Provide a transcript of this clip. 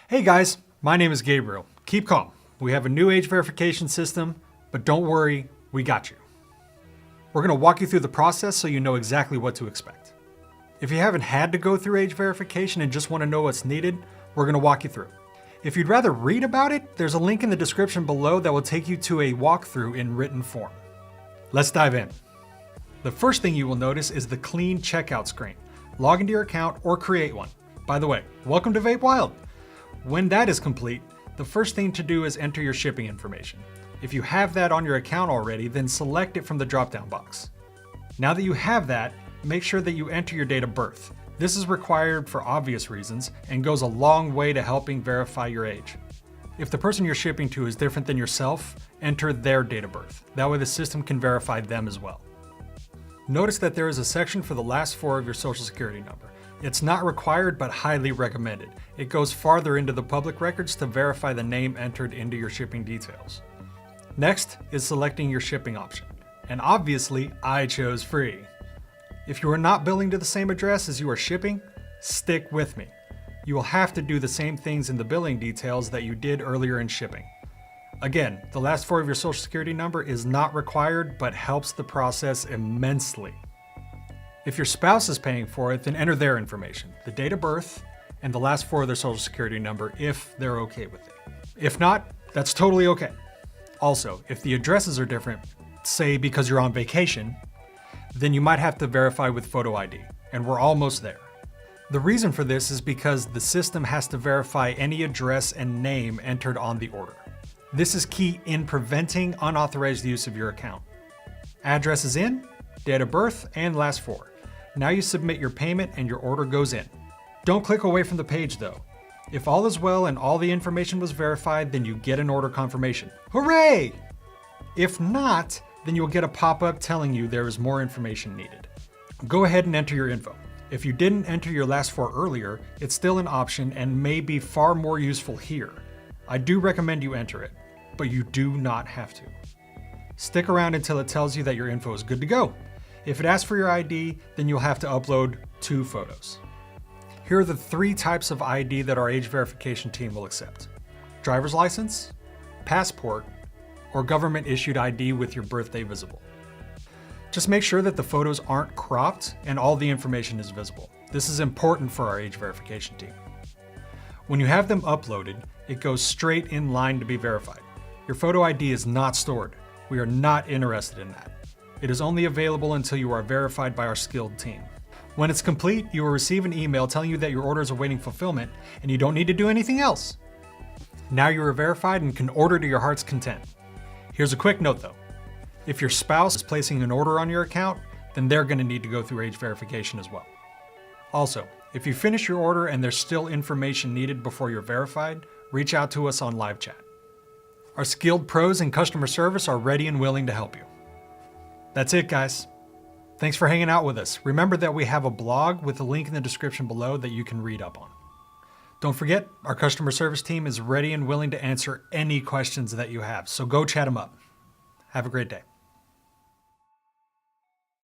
Hey guys, my name is Gabriel. Keep calm. We have a new age verification system, but don't worry, we got you. We're going to walk you through the process so you know exactly what to expect. If you haven't had to go through age verification and just want to know what's needed, we're going to walk you through. If you'd rather read about it, there's a link in the description below that will take you to a walkthrough in written form. Let's dive in. The first thing you will notice is the clean checkout screen. Log into your account or create one. By the way, welcome to VapeWild. When that is complete, the first thing to do is enter your shipping information. If you have that on your account already, then select it from the drop-down box. Now that you have that, make sure that you enter your date of birth. This is required for obvious reasons and goes a long way to helping verify your age. If the person you're shipping to is different than yourself, enter their date of birth. That way the system can verify them as well. Notice that there is a section for the last four of your social security number. It's not required, but highly recommended. It goes farther into the public records to verify the name entered into your shipping details. Next is selecting your shipping option. And obviously, I chose free. If you are not billing to the same address as you are shipping, stick with me. You will have to do the same things in the billing details that you did earlier in shipping. Again, the last four of your social security number is not required, but helps the process immensely. If your spouse is paying for it, then enter their information, the date of birth, and the last four of their social security number if they're okay with it. If not, that's totally okay. Also, if the addresses are different, say because you're on vacation, then you might have to verify with photo ID, and we're almost there. The reason for this is because the system has to verify any address and name entered on the order. This is key in preventing unauthorized use of your account. Address is in, date of birth, and last four. Now you submit your payment and your order goes in. Don't click away from the page though. If all is well and all the information was verified, then you get an order confirmation. Hooray! If not, then you'll get a pop-up telling you there is more information needed. Go ahead and enter your info. If you didn't enter your last four earlier, it's still an option and may be far more useful here. I do recommend you enter it, but you do not have to. Stick around until it tells you that your info is good to go. If it asks for your ID, then you'll have to upload 2 photos. Here are the 3 types of ID that our age verification team will accept: driver's license, passport, or government issued ID with your birthday visible. Just make sure that the photos aren't cropped and all the information is visible. This is important for our age verification team. When you have them uploaded, it goes straight in line to be verified. Your photo ID is not stored. We are not interested in that. It is only available until you are verified by our skilled team. When it's complete, you will receive an email telling you that your orders are awaiting fulfillment and you don't need to do anything else. Now you are verified and can order to your heart's content. Here's a quick note though. If your spouse is placing an order on your account, then they're going to need to go through age verification as well. Also, if you finish your order and there's still information needed before you're verified, reach out to us on live chat. Our skilled pros in customer service are ready and willing to help you. That's it, guys. Thanks for hanging out with us. Remember that we have a blog with a link in the description below that you can read up on. Don't forget, our customer service team is ready and willing to answer any questions that you have, so go chat them up. Have a great day.